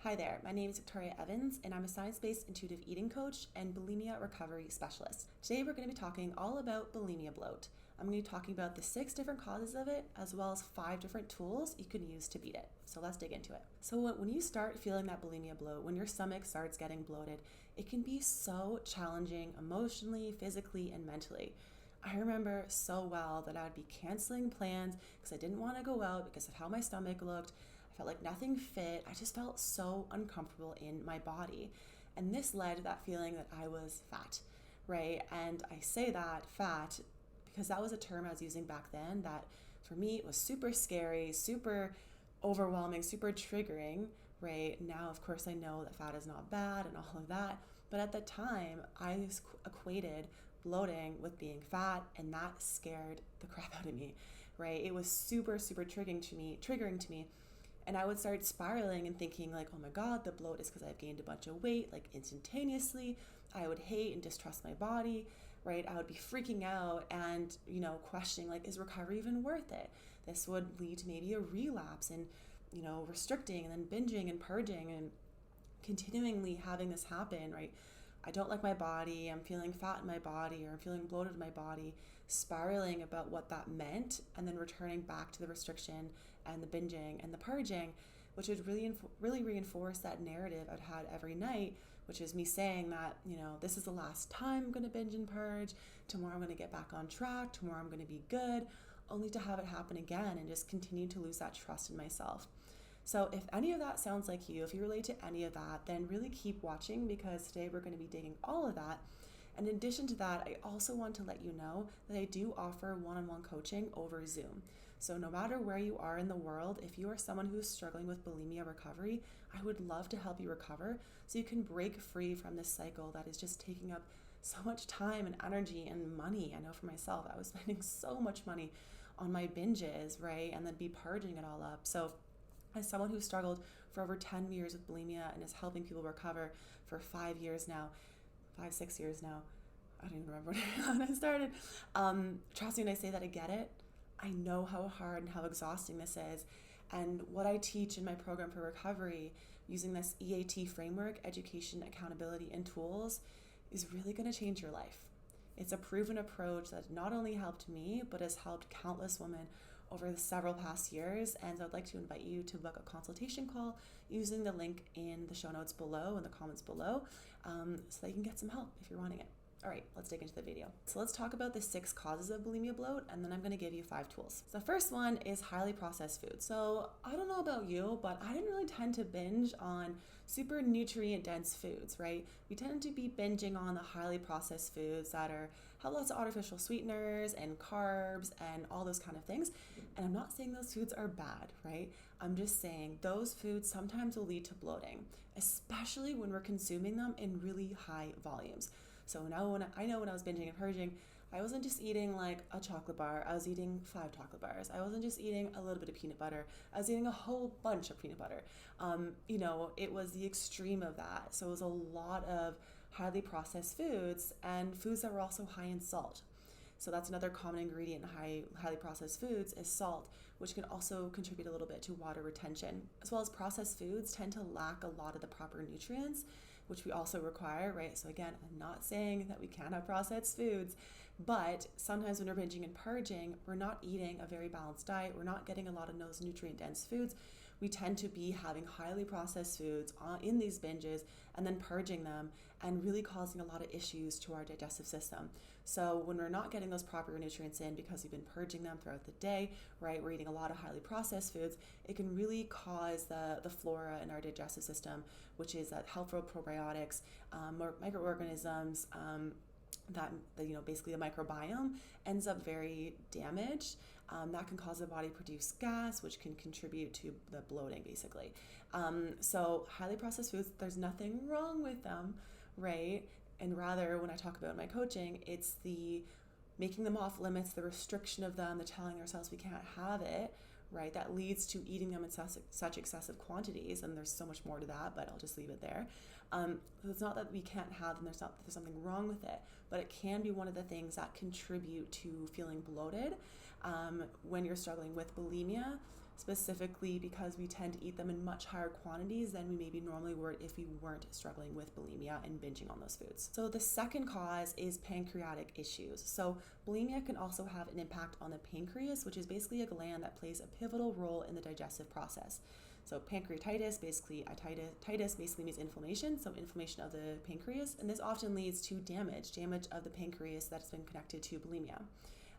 Hi there, my name is Victoria Evans, and I'm a science-based intuitive eating coach and bulimia recovery specialist. Today we're going to be talking all about bulimia bloat. I'm going to be talking about the 6 different causes of it, as well as 5 different tools you can use to beat it. So let's dig into it. So when you start feeling that bulimia bloat, when your stomach starts getting bloated, it can be so challenging emotionally, physically, and mentally. I remember so well that I would be canceling plans because I didn't want to go out because of how my stomach looked. I felt like nothing fit. I just felt so uncomfortable in my body. And this led to that feeling that I was fat, right? And I say that fat because that was a term I was using back then that for me it was super scary, super overwhelming, super triggering, right? Now, of course, I know that fat is not bad and all of that. But at the time, I equated bloating with being fat, and that scared the crap out of me, right? It was super triggering to me. And I would start spiraling and thinking like, oh my God, the bloat is because I've gained a bunch of weight, like instantaneously. I would hate and distrust my body, right? I would be freaking out and, questioning like, is recovery even worth it? This would lead to maybe a relapse and, restricting and then binging and purging and continually having this happen, right? I don't like my body, I'm feeling fat in my body, or I'm feeling bloated in my body, spiraling about what that meant, and then returning back to the restriction and the binging and the purging, which would really reinforce that narrative I'd had every night, which is me saying that, this is the last time I'm going to binge and purge, tomorrow I'm going to get back on track, tomorrow I'm going to be good, only to have it happen again and just continue to lose that trust in myself. So if any of that sounds like you, if you relate to any of that, then really keep watching because today we're going to be digging all of that. And in addition to that, I also want to let you know that I do offer one-on-one coaching over Zoom. So no matter where you are in the world, if you are someone who's struggling with bulimia recovery, I would love to help you recover so you can break free from this cycle that is just taking up so much time and energy and money. I know for myself, I was spending so much money on my binges, right? And then be purging it all up. So as someone who struggled for over 10 years with bulimia and is helping people recover for 5 years now, 6 years now, I don't even remember when I started. Trust me when I say that I get it. I know how hard and how exhausting this is. And what I teach in my program for recovery using this EAT framework, education, accountability, and tools is really going to change your life. It's a proven approach that not only helped me, but has helped countless women over the several past years. And so I'd like to invite you to book a consultation call using the link in the show notes below, in the comments below, so that you can get some help if you're wanting it. All right, let's dig into the video. So let's talk about the 6 causes of bulimia bloat, and then I'm going to give you 5 tools. So the first one is highly processed food. So I don't know about you, but I didn't really tend to binge on super nutrient dense foods, right? We tend to be binging on the highly processed foods that have lots of artificial sweeteners and carbs and all those kind of things. And I'm not saying those foods are bad, right? I'm just saying those foods sometimes will lead to bloating, especially when we're consuming them in really high volumes. So now when I was binging and purging, I wasn't just eating like a chocolate bar, I was eating 5 chocolate bars. I wasn't just eating a little bit of peanut butter, I was eating a whole bunch of peanut butter. It was the extreme of that. So it was a lot of highly processed foods and foods that were also high in salt. So that's another common ingredient in highly processed foods is salt, which can also contribute a little bit to water retention. As well as processed foods tend to lack a lot of the proper nutrients, which we also require, right? So again, I'm not saying that we can't have processed foods, but sometimes when we're binging and purging, we're not eating a very balanced diet. We're not getting a lot of those nutrient-dense foods. We tend to be having highly processed foods in these binges and then purging them and really causing a lot of issues to our digestive system. So when we're not getting those proper nutrients in because we've been purging them throughout the day, right? We're eating a lot of highly processed foods. It can really cause the flora in our digestive system, which is that helpful probiotics, microorganisms, basically the microbiome ends up very damaged. That can cause the body to produce gas, which can contribute to the bloating, basically. So highly processed foods, there's nothing wrong with them, right? And rather, when I talk about my coaching, it's the making them off limits, the restriction of them, the telling ourselves we can't have it, right? That leads to eating them in such excessive quantities, and there's so much more to that, but I'll just leave it there. So it's not that we can't have them, there's something wrong with it, but it can be one of the things that contribute to feeling bloated when you're struggling with bulimia. specifically because we tend to eat them in much higher quantities than we maybe normally would if we weren't struggling with bulimia and binging on those foods. So the second cause is pancreatic issues. So bulimia can also have an impact on the pancreas, which is basically a gland that plays a pivotal role in the digestive process. So pancreatitis, basically itis basically means inflammation, so inflammation of the pancreas, and this often leads to damage of the pancreas that's been connected to bulimia.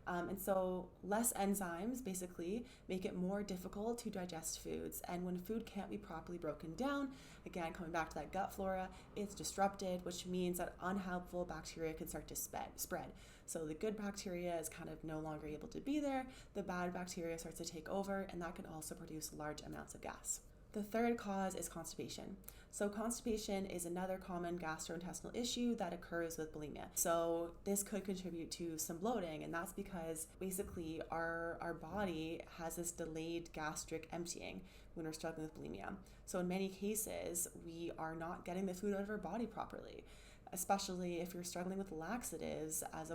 And so less enzymes basically make it more difficult to digest foods. And when food can't be properly broken down, again, coming back to that gut flora, it's disrupted, which means that unhelpful bacteria can start to spread. So the good bacteria is kind of no longer able to be there. The bad bacteria starts to take over, and that can also produce large amounts of gas. The third cause is constipation. So constipation is another common gastrointestinal issue that occurs with bulimia. So this could contribute to some bloating, and that's because basically our body has this delayed gastric emptying when we're struggling with bulimia. So in many cases, we are not getting the food out of our body properly, especially if you're struggling with laxatives as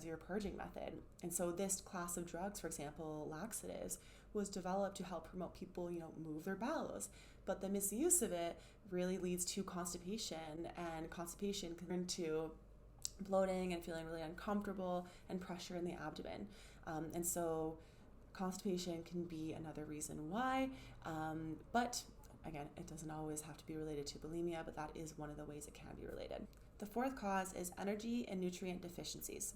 your purging method. And so this class of drugs, for example, laxatives, was developed to help promote people, move their bowels. But the misuse of it really leads to constipation, and constipation can turn to bloating and feeling really uncomfortable and pressure in the abdomen. And so constipation can be another reason why, but again, it doesn't always have to be related to bulimia, but that is one of the ways it can be related. The fourth cause is energy and nutrient deficiencies.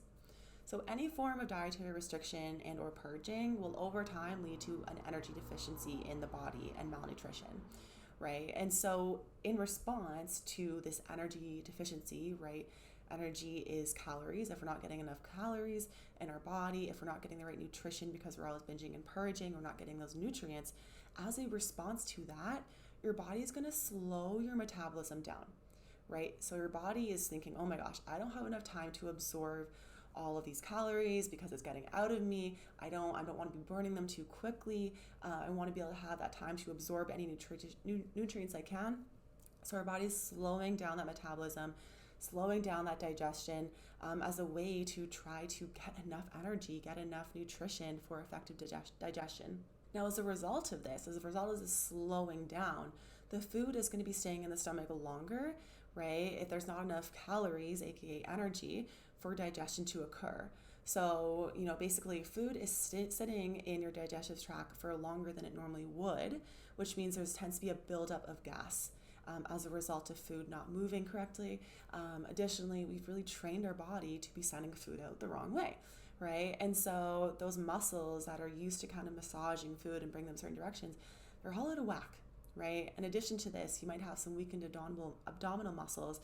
So any form of dietary restriction and or purging will over time lead to an energy deficiency in the body and malnutrition, right? And so in response to this energy deficiency, right, energy is calories. If we're not getting enough calories in our body, if we're not getting the right nutrition because we're always binging and purging, we're not getting those nutrients, as a response to that, your body is going to slow your metabolism down, right? So your body is thinking, oh my gosh, I don't have enough time to absorb all of these calories because it's getting out of me. I don't want to be burning them too quickly. I want to be able to have that time to absorb any nutrients I can. So our body's slowing down that metabolism, slowing down that digestion as a way to try to get enough energy, get enough nutrition for effective digestion. Now, as a result of this slowing down, the food is going to be staying in the stomach longer, right? If there's not enough calories, aka energy, for digestion to occur. So, basically food is sitting in your digestive tract for longer than it normally would, which means there tends to be a buildup of gas as a result of food not moving correctly. Additionally, we've really trained our body to be sending food out the wrong way, right? And so those muscles that are used to kind of massaging food and bring them certain directions, they're all out of whack, right? In addition to this, you might have some weakened abdominal muscles,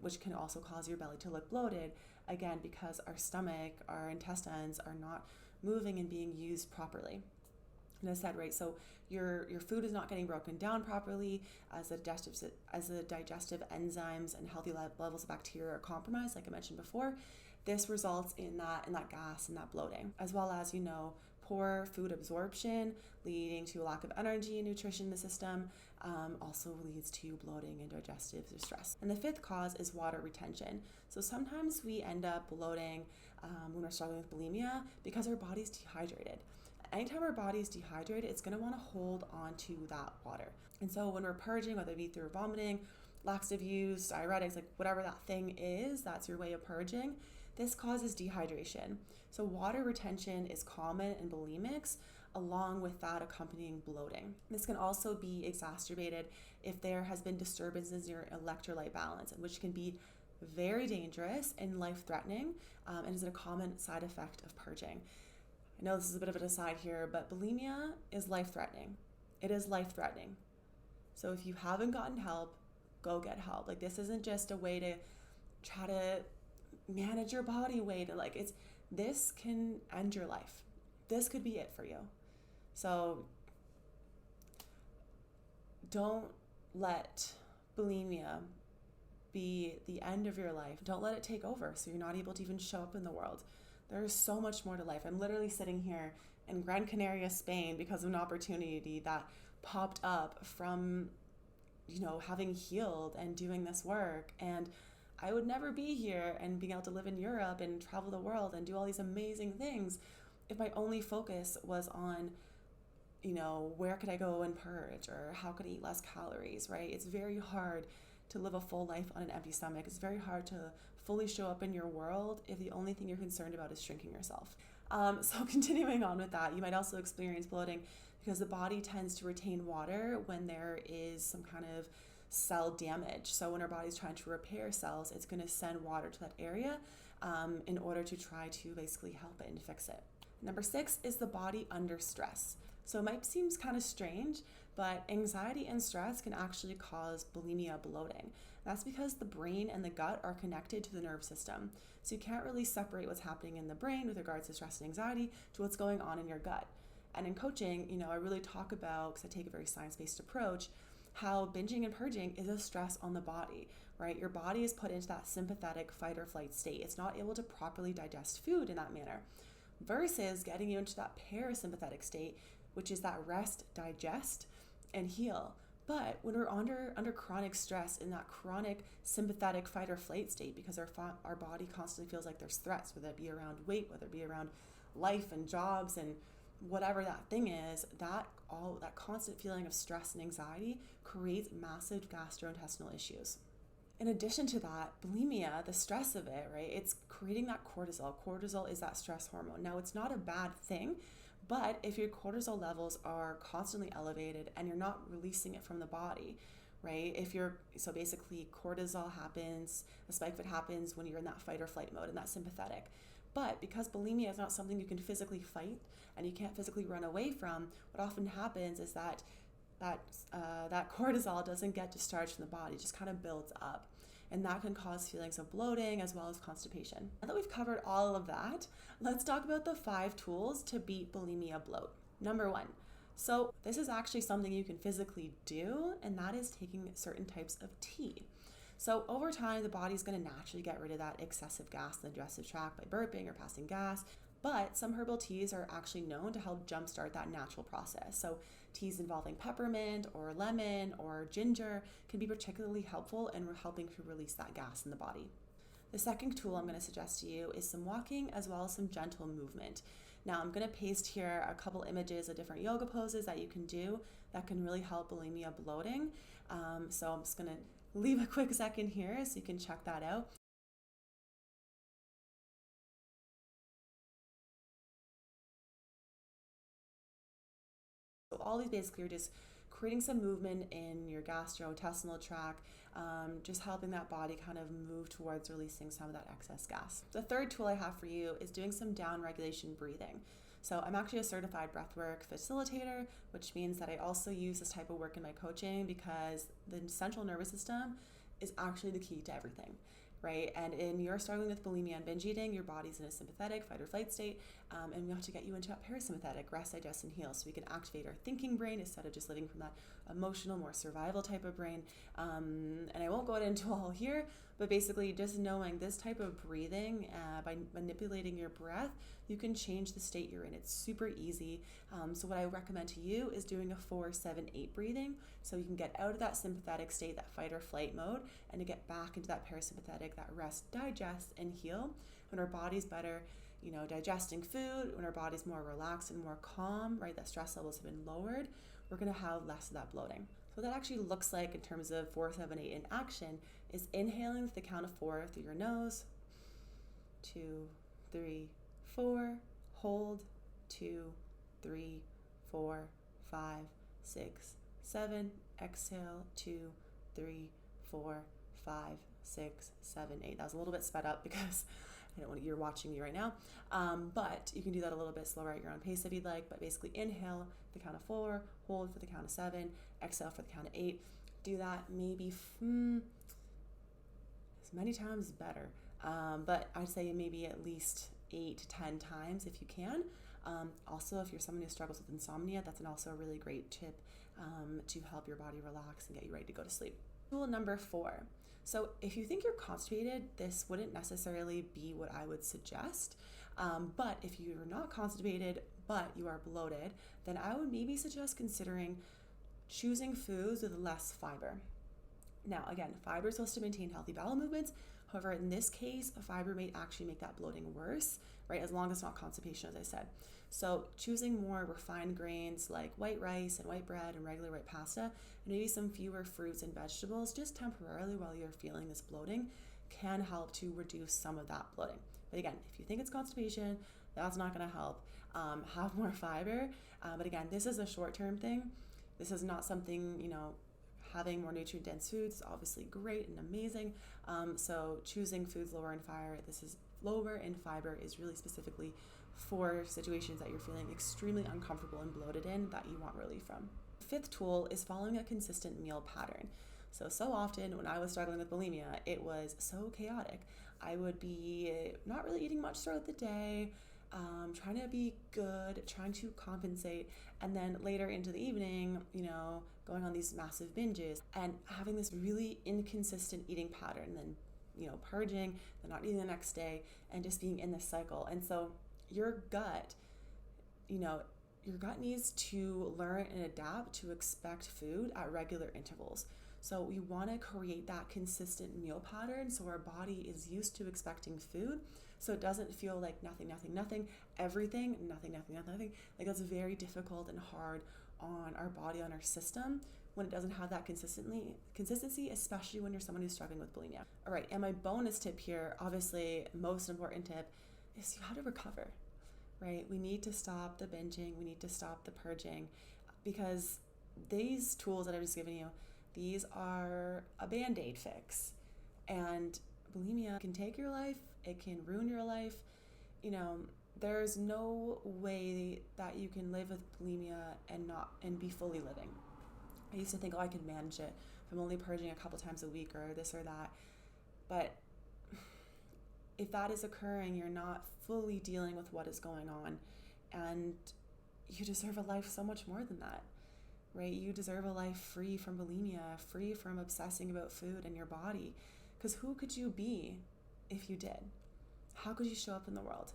which can also cause your belly to look bloated, again, because our stomach, our intestines are not moving and being used properly. And as I said, right, so your food is not getting broken down properly as the digestive enzymes and healthy levels of bacteria are compromised, like I mentioned before. This results in that gas and that bloating, as well as, poor food absorption, leading to a lack of energy and nutrition in the system, also leads to bloating and digestive distress. And the fifth cause is water retention. So sometimes we end up bloating when we're struggling with bulimia because our body's dehydrated. Anytime our body's dehydrated, it's going to want to hold on to that water. And so when we're purging, whether it be through vomiting, laxative use, diuretics, like whatever that thing is, that's your way of purging, this causes dehydration. So water retention is common in bulimics, along with that accompanying bloating. This can also be exacerbated if there has been disturbances in your electrolyte balance, which can be very dangerous and life-threatening, and is a common side effect of purging. I know this is a bit of an aside here, but bulimia is life-threatening. It is life-threatening. So if you haven't gotten help, go get help. Like, this isn't just a way to try to manage your body weight. This can end your life. This could be it for you. So don't let bulimia be the end of your life. Don't let it take over so you're not able to even show up in the world. There is so much more to life. I'm literally sitting here in Gran Canaria, Spain, because of an opportunity that popped up from, having healed and doing this work. And I would never be here and being able to live in Europe and travel the world and do all these amazing things if my only focus was on, where could I go and purge, or how could I eat less calories, right? It's very hard to live a full life on an empty stomach. It's very hard to fully show up in your world if the only thing you're concerned about is shrinking yourself. So continuing on with that, you might also experience bloating because the body tends to retain water when there is some kind of cell damage. So when our body's trying to repair cells, it's going to send water to that area in order to try to basically help it and fix it. Number 6 is the body under stress. So it might seem kind of strange, but anxiety and stress can actually cause bulimia bloating. That's because the brain and the gut are connected to the nerve system. So you can't really separate what's happening in the brain with regards to stress and anxiety to what's going on in your gut. And in coaching, I really talk about, because I take a very science-based approach, how binging and purging is a stress on the body, right? Your body is put into that sympathetic fight or flight state. It's not able to properly digest food in that manner, versus getting you into that parasympathetic state, which is that rest, digest, and heal. But when we're under chronic stress, in that chronic sympathetic fight or flight state, because our body constantly feels like there's threats, whether it be around weight, whether it be around life and jobs and whatever that thing is, that constant feeling of stress and anxiety creates massive gastrointestinal issues. In addition to that, bulimia, the stress of it, right, it's creating that cortisol. Cortisol is that stress hormone. Now, it's not a bad thing, but if your cortisol levels are constantly elevated and you're not releasing it from the body, right? So basically cortisol happens, a spike of it happens when you're in that fight or flight mode, in that sympathetic. But because bulimia is not something you can physically fight and you can't physically run away from, what often happens is that cortisol doesn't get discharged from the body, it just kind of builds up. And that can cause feelings of bloating as well as constipation. Now that we've covered all of that, let's talk about the 5 tools to beat bulimia bloat. Number 1. So this is actually something you can physically do, and that is taking certain types of tea. So over time, the body's going to naturally get rid of that excessive gas in the digestive tract by burping or passing gas. But some herbal teas are actually known to help jumpstart that natural process. So teas involving peppermint or lemon or ginger can be particularly helpful in helping to release that gas in the body. The second tool I'm going to suggest to you is some walking as well as some gentle movement. Now I'm going to paste here a couple images of different yoga poses that you can do that can really help bulimia bloating. So I'm just going to leave a quick second here so you can check that out. So all these basically are just creating some movement in your gastrointestinal tract, just helping that body kind of move towards releasing some of that excess gas. The third tool I have for you is doing some downregulation breathing. So I'm actually a certified breathwork facilitator, which means that I also use this type of work in my coaching because the central nervous system is actually the key to everything, right? And in you're struggling with bulimia and binge eating, your body's in a sympathetic fight or flight state, and we have to get you into that parasympathetic rest, digest, and heal, so we can activate our thinking brain instead of just living from that emotional, more survival type of brain. And I won't go into all here, but basically just knowing this type of breathing, by manipulating your breath, you can change the state you're in. It's super easy. So what I recommend to you is doing a 4-7-8 breathing, so you can get out of that sympathetic state, that fight or flight mode, and to get back into that parasympathetic, that rest, digest, and heal. When our body's better, digesting food, when our body's more relaxed and more calm, right, that stress levels have been lowered, we're going to have less of that bloating. So what that actually looks like in terms of 4-7-8 in action is inhaling with the count of 4 through your nose, 2, 3, 4, hold, 2, 3, 4, 5, 6, 7, exhale, 2, 3, 4, 5, 6, 7, 8. That was a little bit sped up because I don't want you're watching me right now, but you can do that a little bit slower at your own pace if you'd like. But basically inhale for the count of 4, hold for the count of 7, exhale for the count of 8. Do that maybe as many times better, but I'd say maybe at least 8 to 10 times if you can. Also, if you're someone who struggles with insomnia, that's also a really great tip to help your body relax and get you ready to go to sleep. Tool number 4. So if you think you're constipated, this wouldn't necessarily be what I would suggest. But if you're not constipated, but you are bloated, then I would maybe suggest considering choosing foods with less fiber. Now, again, fiber is supposed to maintain healthy bowel movements. However, in this case, fiber may actually make that bloating worse, right? As long as it's not constipation, as I said. So choosing more refined grains like white rice and white bread and regular white pasta, and maybe some fewer fruits and vegetables just temporarily while you're feeling this bloating can help to reduce some of that bloating. But again, if you think it's constipation, that's not going to help. Have more fiber. But again, this is a short-term thing. This is not something, having more nutrient-dense foods is obviously great and amazing. So choosing foods lower in fiber is really specifically for situations that you're feeling extremely uncomfortable and bloated in that you want relief from. Fifth tool is following a consistent meal pattern. So often when I was struggling with bulimia, it was so chaotic. I would be not really eating much throughout the day, trying to be good, trying to compensate, and then later into the evening, going on these massive binges and having this really inconsistent eating pattern, and then, purging, then not eating the next day, and just being in this cycle. And so your gut needs to learn and adapt to expect food at regular intervals. So we want to create that consistent meal pattern so our body is used to expecting food, so it doesn't feel like nothing, everything, nothing. Like that's very difficult and hard on our body, on our system, when it doesn't have that consistency, especially when you're someone who's struggling with bulimia. All right, and my bonus tip here, obviously most important tip, is you have to recover, right? We need to stop the binging, we need to stop the purging, because these tools that I've just given you, these are a Band-Aid fix. And bulimia can take your life, it can ruin your life. There's no way that you can live with bulimia and be fully living. I used to think, I can manage it if I'm only purging a couple times a week or this or that. But if that is occurring, you're not fully dealing with what is going on, and you deserve a life so much more than that. Right? You deserve a life free from bulimia, free from obsessing about food and your body. Because who could you be if you did? How could you show up in the world?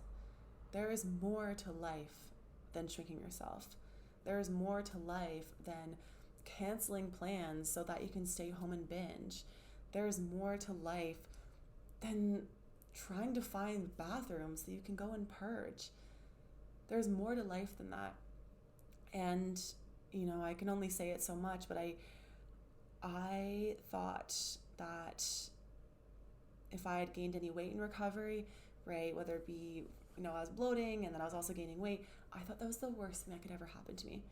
There is more to life than shrinking yourself. There is more to life than canceling plans so that you can stay home and binge. There is more to life than trying to find bathrooms so you can go and purge. There's more to life than that. And I can only say it so much, but I thought that if I had gained any weight in recovery, right, whether it be, I was bloating and then I was also gaining weight, I thought that was the worst thing that could ever happen to me.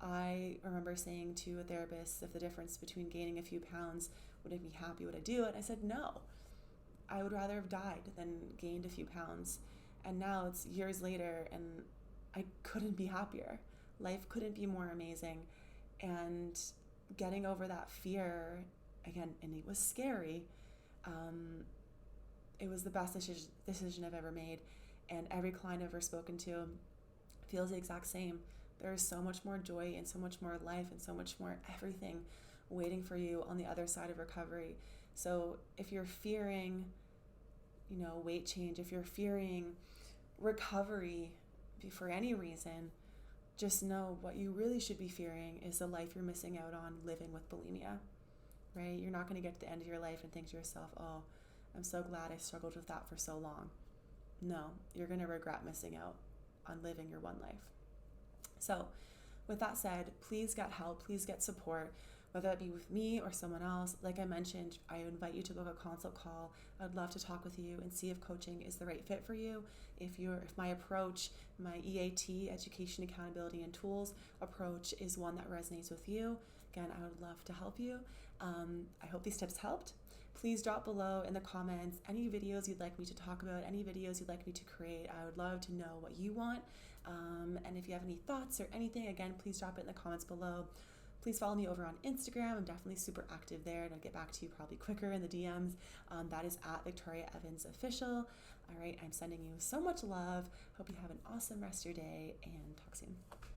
I remember saying to a therapist, if the difference between gaining a few pounds would make me happy, would I do it? I said no. I would rather have died than gained a few pounds. And now it's years later and I couldn't be happier. Life couldn't be more amazing. And getting over that fear, again, and it was scary, it was the best decision I've ever made. And every client I've ever spoken to feels the exact same. There is so much more joy and so much more life and so much more everything waiting for you on the other side of recovery. So if you're fearing, weight change, if you're fearing recovery for any reason, just know what you really should be fearing is the life you're missing out on living with bulimia, right? You're not going to get to the end of your life and think to yourself, oh, I'm so glad I struggled with that for so long. No, you're going to regret missing out on living your one life. So with that said, please get help, please get support, whether it be with me or someone else. Like I mentioned, I invite you to book a consult call. I'd love to talk with you and see if coaching is the right fit for you. If my approach, my EAT, Education, Accountability, and Tools approach is one that resonates with you, again, I would love to help you. I hope these tips helped. Please drop below in the comments any videos you'd like me to talk about, any videos you'd like me to create. I would love to know what you want. And if you have any thoughts or anything, again, please drop it in the comments below. Please follow me over on Instagram. I'm definitely super active there, and I'll get back to you probably quicker in the DMs. That is at Victoria Evans Official. All right, I'm sending you so much love. Hope you have an awesome rest of your day, and talk soon.